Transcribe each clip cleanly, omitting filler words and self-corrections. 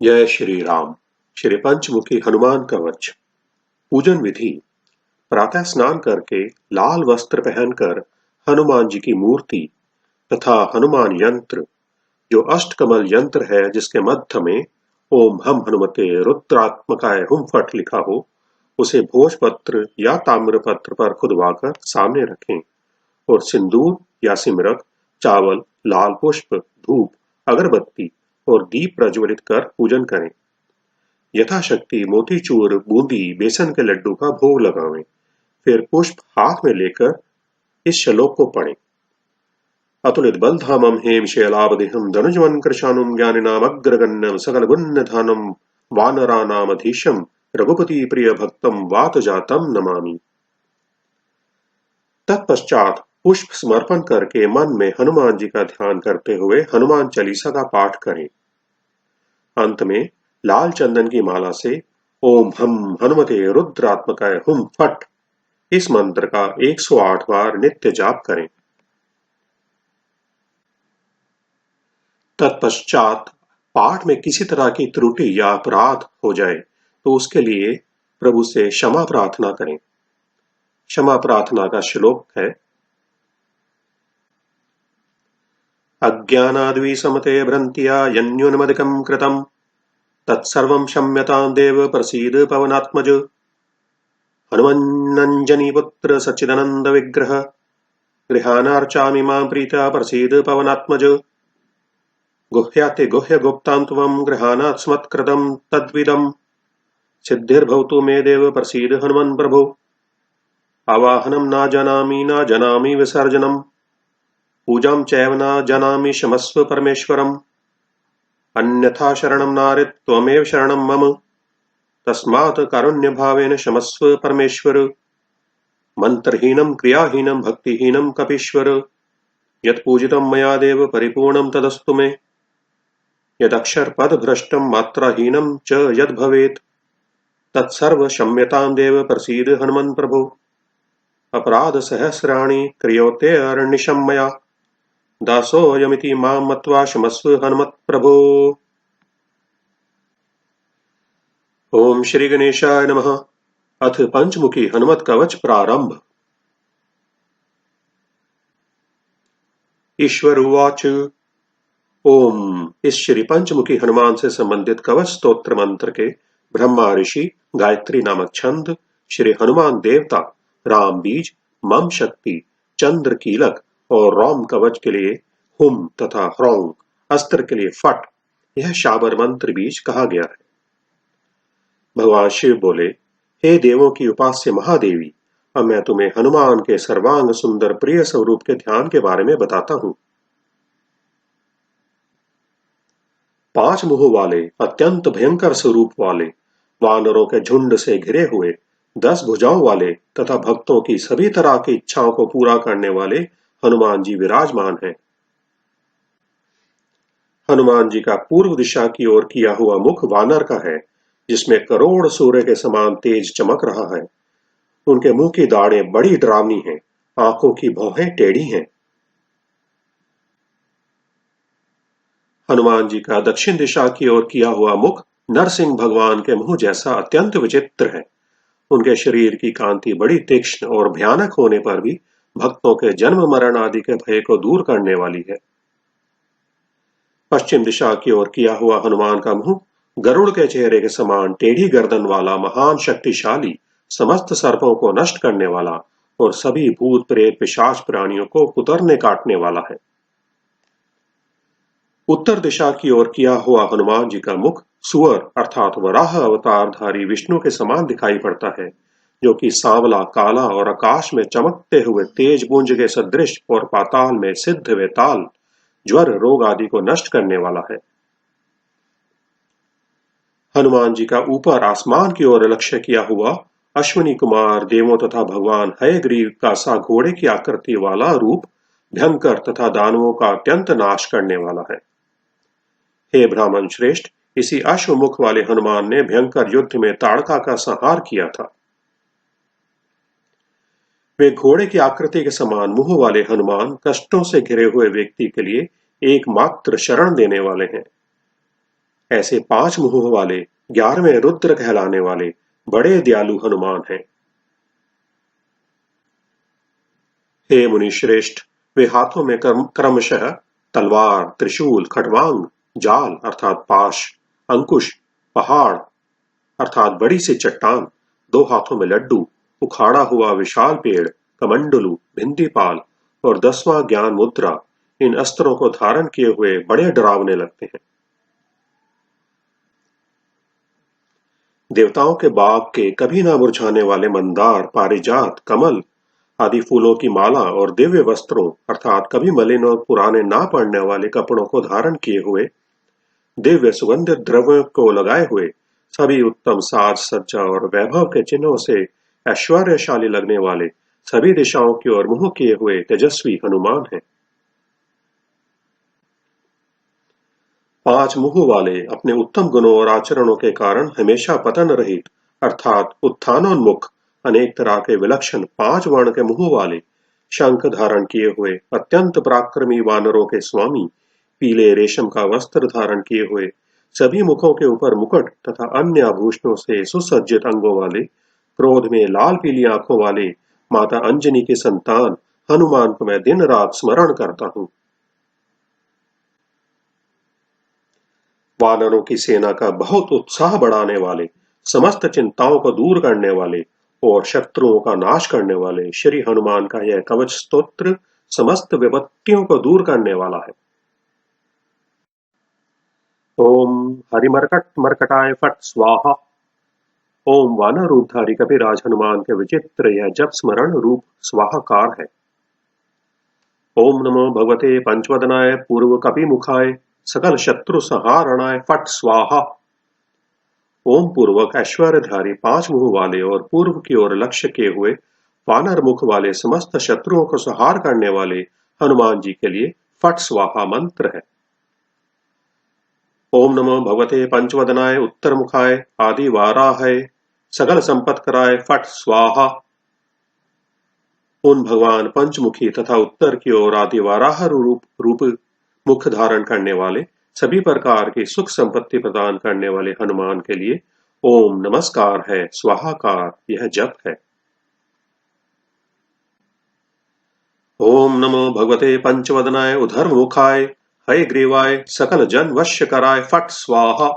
जय श्री राम। श्री पंचमुखी हनुमान कवच। पूजन विधि। प्रातः स्नान करके लाल वस्त्र पहनकर हनुमान जी की मूर्ति तथा हनुमान यंत्र, जो अष्टकमल यंत्र है जिसके मध्य में ओम हम हनुमते रुद्रात्मकाय हुम फट लिखा हो, उसे भोजपत्र या ताम्रपत्र पर खुदवाकर सामने रखें और सिंदूर या सिमरक, चावल, लाल पुष्प, धूप, अगरबत्ती और दीप प्रज्वलित कर पूजन करें। यथाशक्ति मोतीचूर, बूंदी, बेसन के लड्डू का भोग लगावें। फिर पुष्प हाथ में लेकर इस श्लोक को पढ़ें। अतुलित बलधामम हेम शैलावदेहम धनुजवन कृशानुम ज्ञानिनामग्रगण्यम सकल गुण्यधानम वानरानामधीशम रघुपति प्रिय भक्तम वात जातम नमामि। तत्पश्चात पुष्प समर्पण करके मन में हनुमान जी का ध्यान करते हुए हनुमान चालीसा का पाठ करें। अंत में लाल चंदन की माला से ओम हम हनुमते रुद्रात्मकाय हुम फट इस मंत्र का 108 बार नित्य जाप करें। तत्पश्चात पाठ में किसी तरह की त्रुटि या अपराध हो जाए तो उसके लिए प्रभु से क्षमा प्रार्थना करें। क्षमा प्रार्थना का श्लोक है। अज्ञानाद्विसमते भ्रंत्या यन्यूनमधिकं कृतं तत्सर्वं क्षम्यतां देव प्रसीद पवनात्मज। हनुमन्नंजनीपुत्र सच्चिदानंद विग्रह गृहाणार्चामि मां प्रीत्या प्रसीद पवनात्मज। गुह्याति गुह्य गुप्तां त्वं गृहाणात् स्मत्कृतं तद्विदं सिद्धिर्भवतु मे देव प्रसीद हनुमन् प्रभो। आवाहनं न जानामि विसर्जनं पूजां चैव न जानामि क्षमस्व परमेश्वरम्। अन्यथा शरणं नारद त्वमेव शरणं मम तस्मात् कारुण्यभावेन क्षमस्व परमेश्वर। मंत्रहीनं क्रियाहीनं भक्तिहीनं कपीश्वर यत्पूजितं मया देव परिपूर्णं तदस्तु मे। यदक्षरपदभ्रष्टं मात्राहीनं च यद् भवेत् तत्सर्व क्षम्यतां देव प्रसीद हनुमन् प्रभो। अपराध सहस्राणि क्रियोते अरण्यशं मया दासोऽयमिति मां मत्वा क्षमस्व हनुमत् प्रभो। ओम श्री गणेशाय नमः। अथ पंचमुखी हनुमत कवच प्रारंभ। ईश्वर उवाच। ओम इस श्री पंचमुखी हनुमान से संबंधित कवच स्तोत्र मंत्र के ब्रह्मा ऋषि गायत्री नामक छंद श्री हनुमान देवता राम बीज, मम शक्ति, चंद्र कीलक और रोम कवच के लिए हुम तथा ह्रौंग अस्त्र के लिए फट, यह शाबर मंत्र बीज कहा गया है। भगवान शिव बोले, हे देवों की उपास्य महादेवी, अब मैं तुम्हें हनुमान के सर्वांग सुंदर प्रिय स्वरूप के ध्यान के बारे में बताता हूं। 5 मुंह वाले अत्यंत भयंकर स्वरूप वाले वानरों के झुंड से घिरे हुए 10 भुजाओं वाले तथा भक्तों की सभी तरह की इच्छाओं को पूरा करने वाले हनुमान जी विराजमान हैं। हनुमान जी का पूर्व दिशा की ओर किया हुआ मुख वानर का है, जिसमें करोड़ सूर्य के समान तेज चमक रहा है। उनके मुंह की दाढ़ें बड़ी डरावनी हैं, आंखों की भौहें टेढ़ी हैं। हनुमान जी का दक्षिण दिशा की ओर किया हुआ मुख नरसिंह भगवान के मुंह जैसा अत्यंत विचित्र है। उनके शरीर की कांति बड़ी तीक्ष्ण और भयानक होने पर भी भक्तों के जन्म मरण आदि के भय को दूर करने वाली है। पश्चिम दिशा की ओर किया हुआ हनुमान का मुंह गरुड़ के चेहरे के समान टेढ़ी गर्दन वाला महान शक्तिशाली, समस्त सर्पों को नष्ट करने वाला और सभी भूत प्रेत पिशाच प्राणियों को कुतरने काटने वाला है। उत्तर दिशा की ओर किया हुआ हनुमान जी का मुख सुअर अर्थात वराह अवतारधारी विष्णु के समान दिखाई पड़ता है, जो कि सांवला, काला और आकाश में चमकते हुए तेज पुंज के सदृश और पाताल में सिद्ध वेताल, ज्वर, रोग आदि को नष्ट करने वाला है। हनुमान जी का ऊपर आसमान की ओर लक्ष्य किया हुआ अश्विनी कुमार देवों तथा भगवान हयग्रीव का सा घोड़े की आकृति वाला रूप भयंकर तथा दानवों का अत्यंत नाश करने वाला है। हे ब्राह्मण श्रेष्ठ, इसी अश्वमुख वाले हनुमान ने भयंकर युद्ध में ताड़का का संहार किया था। वे घोड़े की आकृति के समान मुंह वाले हनुमान कष्टों से घिरे हुए व्यक्ति के लिए एकमात्र शरण देने वाले हैं। ऐसे 5 मुंह वाले 11वें रुद्र कहलाने वाले बड़े दयालु हनुमान हैं। हे मुनि श्रेष्ठ, वे हाथों में क्रमशः तलवार, त्रिशूल, खड्वांग, जाल अर्थात पाश, अंकुश, पहाड़ अर्थात बड़ी सी चट्टान, 2 हाथों में लड्डू, उखाड़ा हुआ विशाल पेड़, कमंडलू, भिंदीपाल और 10वां ज्ञान मुद्रा, इन अस्त्रों को धारण किए हुए बड़े डरावने लगते हैं। देवताओं के बाग के कभी ना मुरझाने वाले मंदार, पारिजात, कमल आदि फूलों की माला और दिव्य वस्त्रों अर्थात कभी मलिन और पुराने ना पड़ने वाले कपड़ों को धारण किए हुए, दिव्य सुगंधित द्रव्यों को लगाए हुए, सभी उत्तम साज सज्जा और वैभव के चिन्हों से ऐश्वर्यशाली लगने वाले, सभी दिशाओं की ओर मुंह किए हुए तेजस्वी हनुमान हैं। 5 मुंह वाले अपने उत्तम गुणों और आचरणों के कारण हमेशा पतन रहित अर्थात उत्थानोन्मुख, अनेक तरह के विलक्षण 5 वर्ण के मुंह वाले, शंख धारण किए हुए अत्यंत पराक्रमी वानरों के स्वामी, पीले रेशम का वस्त्र धारण किए हुए, सभी मुखों के ऊपर मुकुट तथा अन्य आभूषणों से सुसज्जित अंगों वाले, क्रोध में लाल पीली आंखों वाले माता अंजनी के संतान हनुमान को मैं दिन रात स्मरण करता हूँ। वानरों की सेना का बहुत उत्साह बढ़ाने वाले, समस्त चिंताओं को दूर करने वाले और शत्रुओं का नाश करने वाले श्री हनुमान का यह कवच स्तोत्र समस्त विपत्तियों को दूर करने वाला है। ओम हरिमरकट मरकटाय फट स्वाहा। ओम वानर रूपधारी कपिराज हनुमान के विचित्र यह जप स्मरण रूप स्वाहाकार है। ओम नमो भगवते पंचवदनाय पूर्व कपि मुखाय सकल शत्रु संहारणाय फट स्वाहा। ओम पूर्वक ऐश्वर्यधारी 5 मुंह वाले और पूर्व की ओर लक्ष्य किए हुए वानर मुख वाले समस्त शत्रुओं को संहार करने वाले हनुमान जी के लिए फट स्वाहा मंत्र है। ओम नमो भगवते पंचवदनाय उत्तर मुखाय आदि वाराहय सकल संपत कराय फट स्वाहा। उन भगवान पंचमुखी तथा उत्तर की ओर आदि वाराह रूप मुख धारण करने वाले, सभी प्रकार की सुख संपत्ति प्रदान करने वाले हनुमान के लिए ओम नमस्कार है, स्वाहाकार यह जप है। ओम नमो भगवते पंचवदनाय उधर्व मुखाय हयग्रीवाय सकल जन वश्य कराय फट स्वाहा।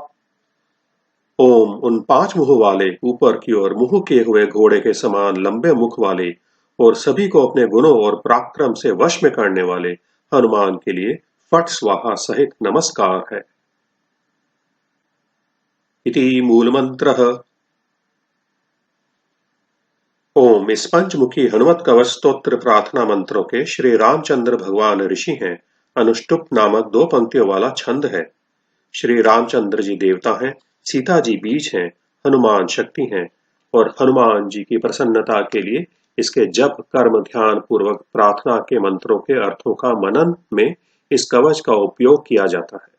ओम उन 5 मुंह वाले ऊपर की ओर मुंह किए हुए घोड़े के समान लंबे मुख वाले और सभी को अपने गुणों और पराक्रम से वश में करने वाले हनुमान के लिए फट स्वाहा सहित नमस्कार है। इति मूल मंत्र। ओम इस पंचमुखी हनुमत कवच स्तोत्र प्रार्थना मंत्रों के श्री रामचंद्र भगवान ऋषि हैं। अनुष्टुप नामक 2 पंक्तियों वाला छंद है। श्री रामचंद्र जी देवता हैं, सीता जी बीज हैं, हनुमान शक्ति हैं और हनुमान जी की प्रसन्नता के लिए इसके जप कर्म ध्यान पूर्वक प्रार्थना के मंत्रों के अर्थों का मनन में इस कवच का उपयोग किया जाता है।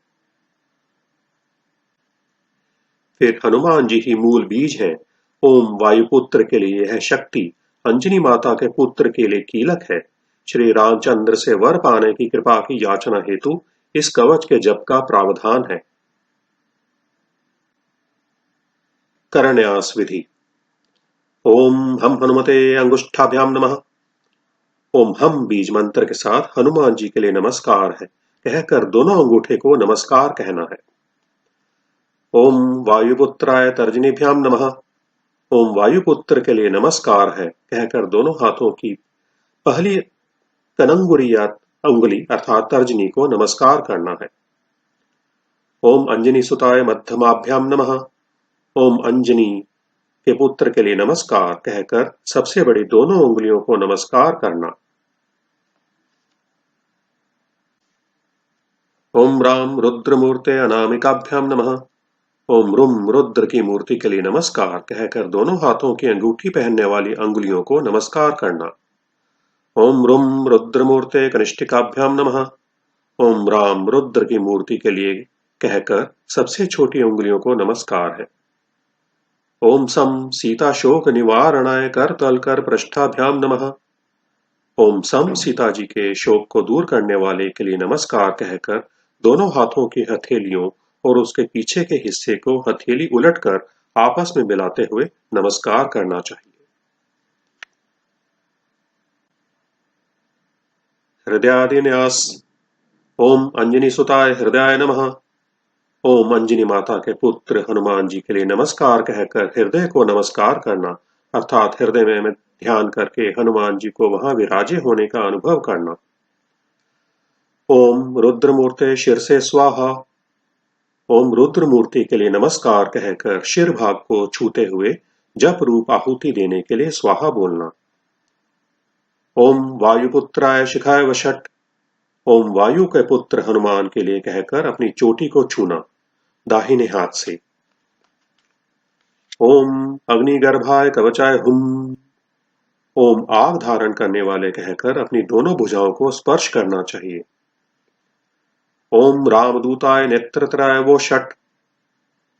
फिर हनुमान जी ही मूल बीज हैं। ओम वायुपुत्र के लिए यह शक्ति, अंजनी माता के पुत्र के लिए कीलक है। श्री रामचंद्र से वर पाने की कृपा की याचना हेतु इस कवच के जप का प्रावधान है। करन्यास विधि। ओम हम हनुमते अंगुष्ठाभ्याम नमः। ओम हम बीज मंत्र के साथ हनुमान जी के लिए नमस्कार है कहकर दोनों अंगूठे को नमस्कार कहना है। ओम वायुपुत्राय तर्जनीभ्याम नमः। ओम वायुपुत्र के लिए नमस्कार है कहकर दोनों हाथों की पहली कनंगुरी या अंगुली अर्थात तर्जनी को नमस्कार करना है। ओम अंजनी सुताय मध्यमाभ्याम नमः। ओम अंजनी के पुत्र के लिए नमस्कार कहकर सबसे बड़ी दोनों उंगलियों को नमस्कार करना। ओम राम रुद्रमूर्ते अनामिकाभ्याम नमः। ओम रुम रुद्र की मूर्ति के लिए नमस्कार कहकर दोनों हाथों की अंगूठी पहनने वाली अंगुलियों को नमस्कार करना। ओम रुम रुद्रमूर्ते कनिष्ठिकाभ्याम नमः। ओम राम रुद्र की मूर्ति के लिए कहकर सबसे छोटी उंगलियों को नमस्कार है। ओम सम सीता शोक निवारणाय कर तल कर पृष्ठाभ्याम नमः। ओम सम सीता जी के शोक को दूर करने वाले के लिए नमस्कार कहकर दोनों हाथों की हथेलियों और उसके पीछे के हिस्से को हथेली उलटकर आपस में मिलाते हुए नमस्कार करना चाहिए। हृदयादिन्यास। ओम अंजनी सुताय हृदयाय नमः। ओम अंजनी माता के पुत्र हनुमान जी के लिए नमस्कार कहकर हृदय को नमस्कार करना, अर्थात हृदय में ध्यान करके हनुमान जी को वहां विराजे होने का अनुभव करना। ओम रुद्रमूर्ते शिरसे स्वाहा। ओम रुद्र मूर्ति के लिए नमस्कार कहकर शिर भाग को छूते हुए जप रूप आहुति देने के लिए स्वाहा बोलना। ओम वायुपुत्राय शिखाय वषट। ओम वायु के पुत्र हनुमान के लिए कहकर अपनी चोटी को छूना दाहिने हाथ से। ओम अग्निगर्भाय कवचाय हुम। ओम आग धारण करने वाले कहकर अपनी दोनों भुजाओं को स्पर्श करना चाहिए। ओम रामदूताय नेत्रत्राय वो षट।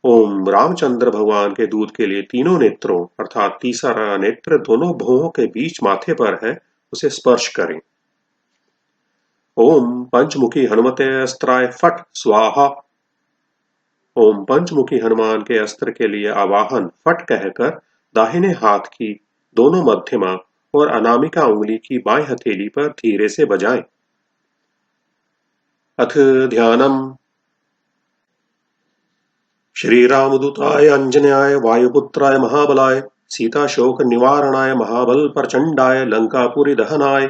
ओम रामचंद्र भगवान के दूत के लिए तीनों नेत्रों अर्थात तीसरा नेत्र दोनों भुवों के बीच माथे पर है, उसे स्पर्श करें। ओम पंचमुखी हनुमते अस्त्राय फट स्वाहा। ओम पंचमुखी हनुमान के अस्त्र के लिए आवाहन फट कहकर दाहिने हाथ की दोनों मध्यमा और अनामिका उंगली की बाएं हथेली पर धीरे से बजाएं। अथ ध्यानम। श्री रामदूताय अंजनाय वायुपुत्राय महाबलाय सीता शोक निवारणाय महाबल प्रचंडाय लंकापुरी दहनाय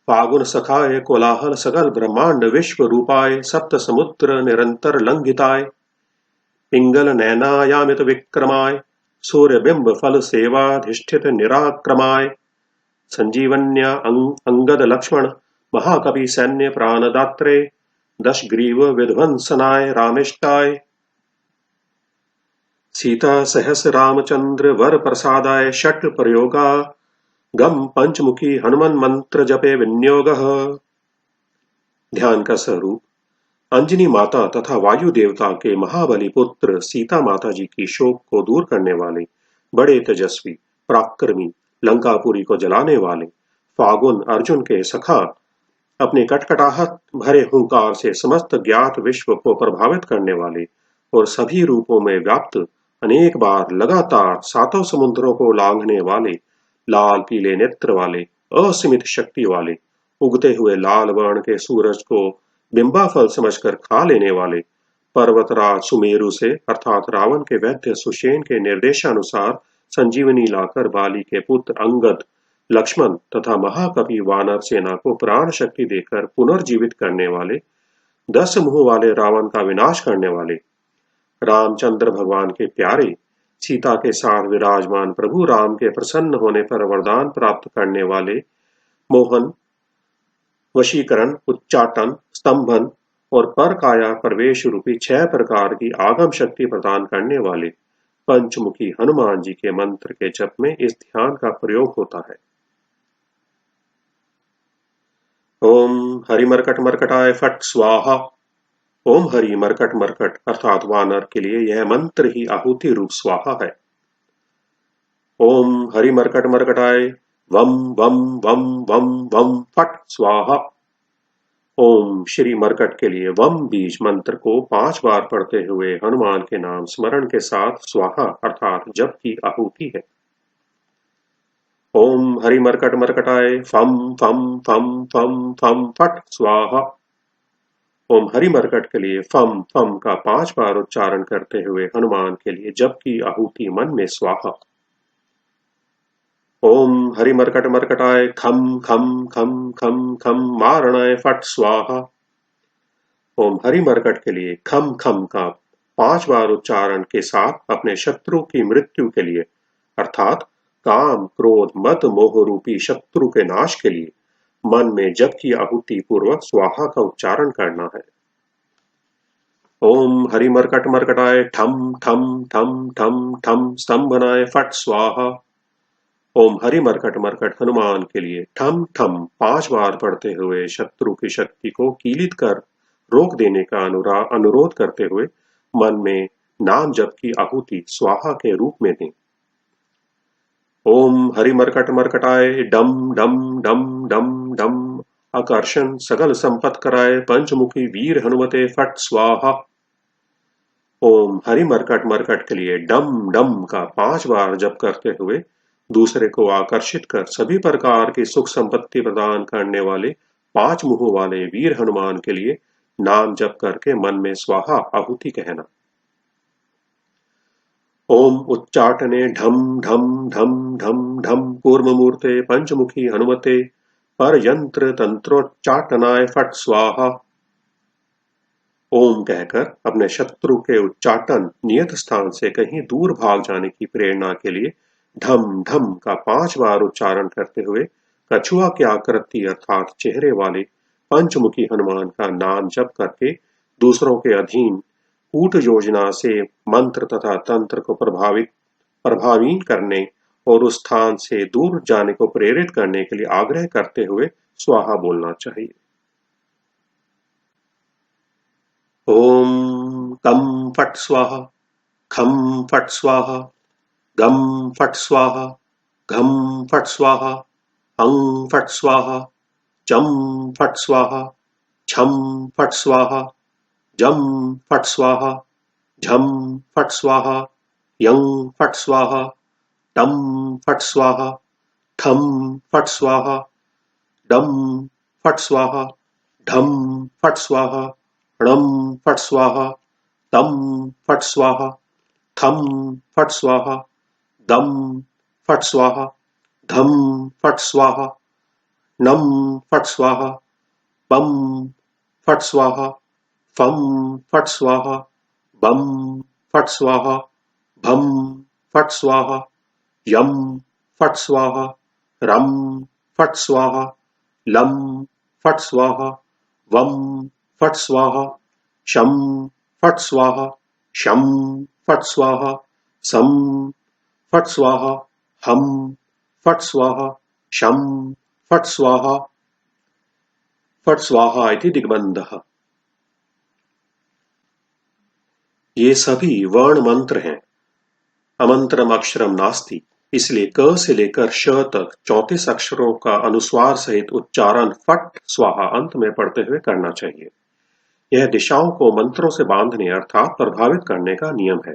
फागुन सखाय कोलाहल सकल ब्रह्मांड विश्व रूपाय सप्त समुद्र निरंतर लंघिताय पिंगल नैनायामित विक्रमाय सूर्यबिंब फल सेवाधिष्ठित निराक्रमाय संजीवन्या अंगद लक्ष्मण महाकवि सैन्य प्राणदात्रे दशग्रीव विध्वंसनाय रामेष्टाय सीता सहस रामचंद्र वर प्रसादाय षट प्रयोगा गम पंचमुखी हनुमान मंत्र जपे विनियोग। ध्यान का स्वरूप अंजनी माता तथा वायु देवता के महाबली पुत्र सीता माता जी की शोक को दूर करने वाले बड़े तेजस्वी पराक्रमी लंकापुरी को जलाने वाले फागुन अर्जुन के सखा अपने कटकटाहट भरे हुंकार से समस्त ज्ञात विश्व को प्रभावित करने वाले और सभी रूपों में व्याप्त अनेक बार लगातार सातों समुद्रों को लांघने वाले लाल पीले नेत्र वाले असीमित शक्ति वाले उगते हुए लाल वर्ण के सूरज को बिंबा फल समझकर खा लेने वाले पर्वतराज सुमेरु से अर्थात रावण के वैद्य सुषेण के निर्देशानुसार संजीवनी लाकर बाली के पुत्र अंगद लक्ष्मण तथा महाकवि वानर सेना को प्राण शक्ति देकर पुनर्जीवित करने वाले 10 मुंह वाले रावण का विनाश करने वाले रामचंद्र भगवान के प्यारे सीता के साथ विराजमान प्रभु राम के प्रसन्न होने पर वरदान प्राप्त करने वाले मोहन वशीकरण उच्चाटन स्तंभन और पर काया प्रवेश रूपी 6 प्रकार की आगम शक्ति प्रदान करने वाले पंचमुखी हनुमान जी के मंत्र के जप में इस ध्यान का प्रयोग होता है। ओम हरि मरकट मरकटाय फट स्वाहा। ओम हरि मरकट मरकट अर्थात वानर के लिए यह मंत्र ही आहुति रूप स्वाहा है। ओम हरि मरकट मरकटाय वम वम वम वम वम फट स्वाहा। ओम श्री मरकट के लिए वम बीज मंत्र को 5 बार पढ़ते हुए हनुमान के नाम स्मरण के साथ स्वाहा अर्थात जप की आहुति है। ओम हरि मरकट मरकटाय फम फम फम फम फम फट स्वाहा। ओम हरि मरकट के लिए फम फम का 5 बार उच्चारण करते हुए हनुमान के लिए जप की आहुति मन में स्वाहा। ओम हरि मरकट मरकटाय खम खम खम खम खम मारणाय फट स्वाहा। ओम हरि मरकट के लिए खम खम का 5 बार उच्चारण के साथ अपने शत्रु की मृत्यु के लिए अर्थात काम क्रोध मद मोह रूपी शत्रु के नाश के लिए मन में जप की आहुति पूर्वक स्वाहा का उच्चारण करना है। ओम हरि मरकट मरकटाय ठम ठम ठम ठम ठम स्तंभनाय फट स्वाहा। ओम हरि मरकट मरकट हनुमान के लिए ठम ठम 5 बार पढ़ते हुए शत्रु की शक्ति को कीलित कर रोक देने का अनुरोध करते हुए मन में नाम जप की आहुति स्वाहा के रूप में दें। ओम हरि मरकट मरकटाय डम डम डम डम डम आकर्षण सकल संपत कराए पंचमुखी वीर हनुमते फट स्वाहा। ओम हरि मरकट मरकट के लिए डम डम का 5 बार जप करते हुए दूसरे को आकर्षित कर सभी प्रकार की सुख संपत्ति प्रदान करने वाले 5 मुंह वाले वीर हनुमान के लिए नाम जप करके मन में स्वाहा आहुति कहना। ओम उच्चाटने ढम ढम ढम ढम ढम कूर्ममूर्ते पंचमुखी हनुमते पर यंत्र तंत्रोच्चाटनाय फट स्वाहा। ओम कहकर अपने शत्रु के उच्चाटन नियत स्थान से कहीं दूर भाग जाने की प्रेरणा के लिए ढम ढम का 5 बार उच्चारण करते हुए कछुआ की आकृति अर्थात चेहरे वाले पंचमुखी हनुमान का नाम जप करके दूसरों के अधीन कूट योजना से मंत्र तथा तंत्र को प्रभावी करने और उस स्थान से दूर जाने को प्रेरित करने के लिए आग्रह करते हुए स्वाहा बोलना चाहिए। ओम कम फट स्वाहा, खम फट स्वाहा, गम फट स्वाहा, घम फट स्वाहा, अंग फट स्वाहा, चम फट स्वाहा, छम फट स्वाहा, जम फट स्वाहा, झम फट स्वाहा, यंग फट स्वाहा, टम फट स्वाहा, थम फट स्वाहा, डम फट स्वाहा, ढम फट स्वाहा, णम फट स्वाहा, तम फट स्वाहा, थम फट स्वाहा, दम फट स्वाहा, धम फट स्वाहा, नम फट स्वाहा, पम फट स्वाहा, फम फट स्वाहा, बम फट स्वाहा, भम फट स्वाहा, यम फट स्वाहा, रम फट स्वाहा, लम फट स्वाहा, वम फट स्वाहा, शम फट स्वाहा, शम फट स्वाहा, सम फट स्वाहा, हम फट स्वाहा, शम फट स्वाहा इति दिग्बंधः। ये सभी वर्ण मंत्र हैं। अमंत्रम अक्षरम नास्ति, इसलिए क से लेकर श तक 34 अक्षरों का अनुस्वार सहित उच्चारण फट स्वाहा अंत में पढ़ते हुए करना चाहिए। यह दिशाओं को मंत्रों से बांधने अर्थात प्रभावित करने का नियम है।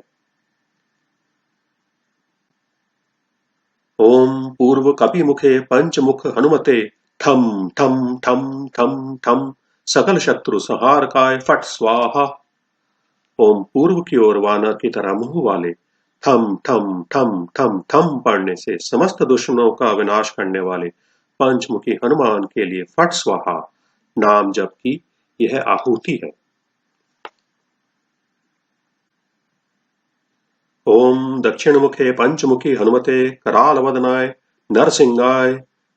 ओम पूर्व कपि मुखे पंचमुख हनुमते ठम ठम ठम ठम ठम सकल शत्रु संहारकाय फट स्वाहा। ओम पूर्व की ओर वानर की तरह मुंह वाले थम ठम ठम ठम ठम पढ़ने से समस्त दुश्मनों का विनाश करने वाले पंचमुखी हनुमान के लिए फट स्वाहा नाम जप की यह आहुति है। ओम दक्षिण मुखे पंचमुखी हनुमते कराल वदनाय नरसिंहाय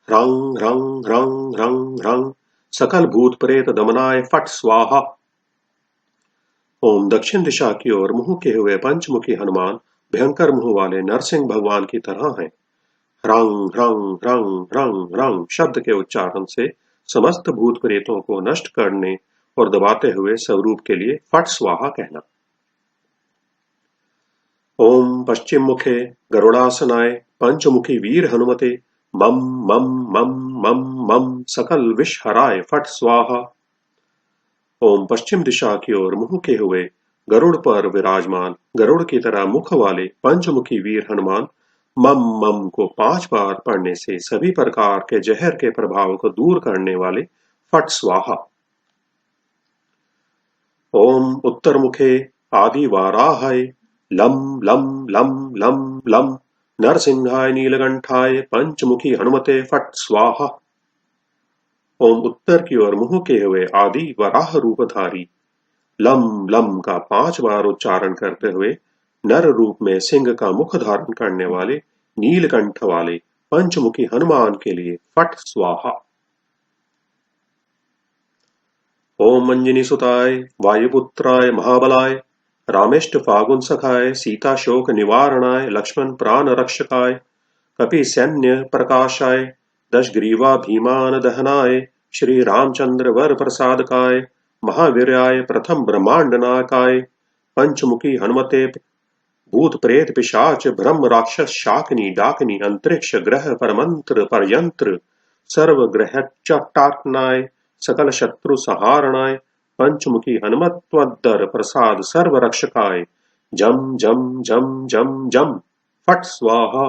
ह्रंग ह्रंग ह्रंग ह्रंग ह्रंग सकल भूत प्रेत दमनाय फट स्वाहा। ओम दक्षिण दिशा की ओर मुंह के हुए पंचमुखी हनुमान भयंकर मुंह वाले नरसिंह भगवान की तरह हैं। ह्रंग ह्रंग ह्रंग ह्रंग ह्रंग शब्द के उच्चारण से समस्त भूत प्रेतों को नष्ट करने और दबाते हुए स्वरूप के लिए फट स्वाहा कहना। ओम पश्चिम मुखे गरुड़ासनाय पंचमुखी वीर हनुमते मम मम मम मम मम सकल विष हराय फट स्वाहा। ओम पश्चिम दिशा की ओर मुंह के हुए गरुड़ पर विराजमान गरुड़ की तरह मुख वाले पंचमुखी वीर हनुमान मम मम को 5 बार पढ़ने से सभी प्रकार के जहर के प्रभाव को दूर करने वाले फट स्वाहा। ओम उत्तर मुखे आदि वाराहाय लम लम लम लम लम नरसिंहाय नीलकंठाय पंचमुखी हनुमते फट स्वाहा। ओम उत्तर की ओर मुंह के हुए आदि वराह रूपधारी लम लम का 5 बार उच्चारण करते हुए नर रूप में सिंह का मुख धारण करने वाले नीलकंठ वाले पंचमुखी हनुमान के लिए फट स्वाहा। ओम अंजनी सुताय वायुपुत्राय महाबलाय रामेष्ट फागुन सखाय सीता शोक निवारणाय लक्ष्मण प्राण रक्षकाय कपि सैन्य प्रकाशाय दशग्रीवा भीमान दहनाय श्री रामचंद्र वर प्रसादकाय महावीर्याय प्रथम ब्रह्मांड नायकाय पंचमुखी हनुमते भूत प्रेत पिशाच ब्रह्म राक्षस शाकिनी डाकिनी अंतरिक्ष ग्रह परमंत्र परयंत्र सर्व ग्रह चटाटनाय सकल शत्रु संहारणाय पंचमुखी हनुमत्वद्दर प्रसाद सर्व रक्षकाय, जम जम जम जम जम, फट स्वाहा।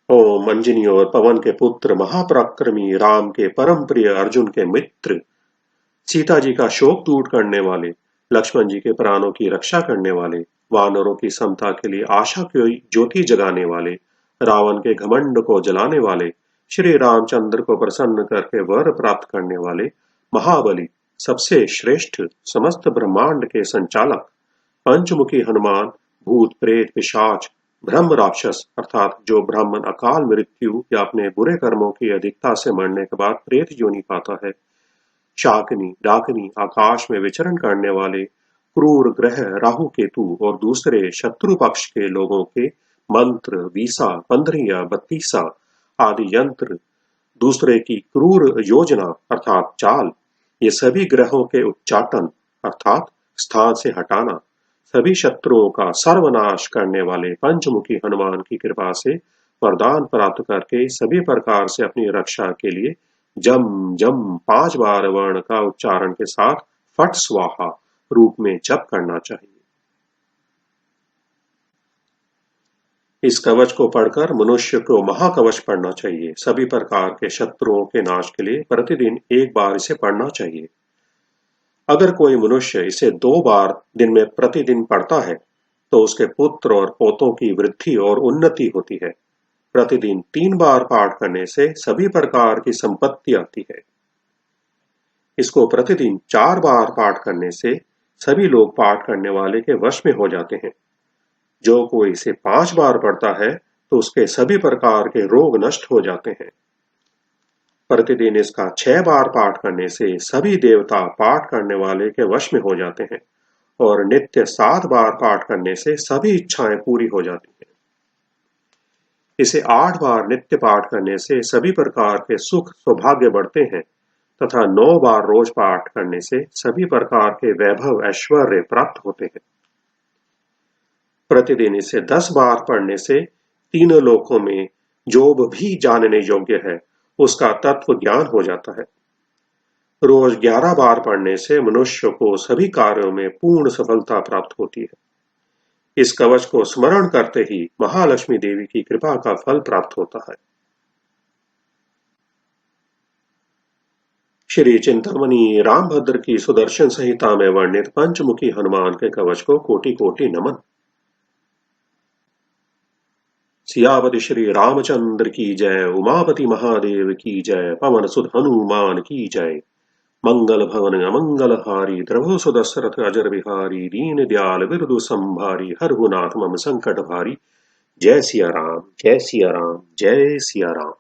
ओम अंजनी और पवन के पुत्र, महापराक्रमी, राम के परम प्रिय, अर्जुन के मित्र, सीता जी का शोक दूर करने वाले, लक्ष्मण जी के प्राणों की रक्षा करने वाले, वानरों की समता के लिए आशा की ज्योति जगाने वाले, रावण के घमंड को जलाने वाले, श्री रामचंद्र को प्रसन्न करके वर प्राप्त करने वाले, महाबली, सबसे श्रेष्ठ, समस्त ब्रह्मांड के संचालक, पंचमुखी हनुमान, भूत प्रेत पिशाच, ब्रह्म राक्षस अर्थात जो ब्राह्मण अकाल मृत्यु या अपने बुरे कर्मों की अधिकता से मरने के बाद प्रेत योनि पाता है, शाकिनी डाकिनी, आकाश में विचरण करने वाले क्रूर ग्रह राहु केतु और दूसरे शत्रु पक्ष के लोगों के मंत्र, वीसा, पंद्रिया, बत्तीसा आदि यंत्र, दूसरे की क्रूर योजना अर्थात चाल, ये सभी ग्रहों के उच्चाटन अर्थात स्थान से हटाना, सभी शत्रुओं का सर्वनाश करने वाले पंचमुखी हनुमान की कृपा से वरदान प्राप्त करके सभी प्रकार से अपनी रक्षा के लिए जम जम 5 बार वर्ण का उच्चारण के साथ फट स्वाहा रूप में जप करना चाहिए। इस कवच को पढ़कर मनुष्य को महाकवच पढ़ना चाहिए। सभी प्रकार के शत्रुओं के नाश के लिए प्रतिदिन 1 बार इसे पढ़ना चाहिए। अगर कोई मनुष्य इसे 2 बार दिन में प्रतिदिन पढ़ता है तो उसके पुत्र और पोतों की वृद्धि और उन्नति होती है। प्रतिदिन 3 बार पाठ करने से सभी प्रकार की संपत्ति आती है। इसको प्रतिदिन 4 बार पाठ करने से सभी लोग पाठ करने वाले के वश में हो जाते हैं। जो कोई इसे 5 बार पढ़ता है तो उसके सभी प्रकार के रोग नष्ट हो जाते हैं। प्रतिदिन इसका 6 बार पाठ करने से सभी देवता पाठ करने वाले के वश में हो जाते हैं और नित्य 7 बार पाठ करने से सभी इच्छाएं पूरी हो जाती हैं। इसे 8 बार नित्य पाठ करने से सभी प्रकार के सुख सौभाग्य बढ़ते हैं तथा 9 बार रोज पाठ करने से सभी प्रकार के वैभव ऐश्वर्य प्राप्त होते हैं। प्रतिदिन इसे 10 बार पढ़ने से तीनों लोकों में जो भी जानने योग्य है उसका तत्व ज्ञान हो जाता है। रोज 11 बार पढ़ने से मनुष्य को सभी कार्यों में पूर्ण सफलता प्राप्त होती है। इस कवच को स्मरण करते ही महालक्ष्मी देवी की कृपा का फल प्राप्त होता है। श्री चिंतामणि रामभद्र की सुदर्शन संहिता में वर्णित पंचमुखी हनुमान के कवच को कोटि कोटि नमन। सियावति श्री रामचंद्र की जय, उमापति महादेव की जय, पवन सुत हनुमान की जय। मंगल भवन अमंगल हारी, द्रवो सुदशरथ अजर बिहारी, दीन दयाल बिरदु संभारी, हरहु नाथ मम संकट भारी। जय सिया राम, जय सिया राम, जय सिया राम।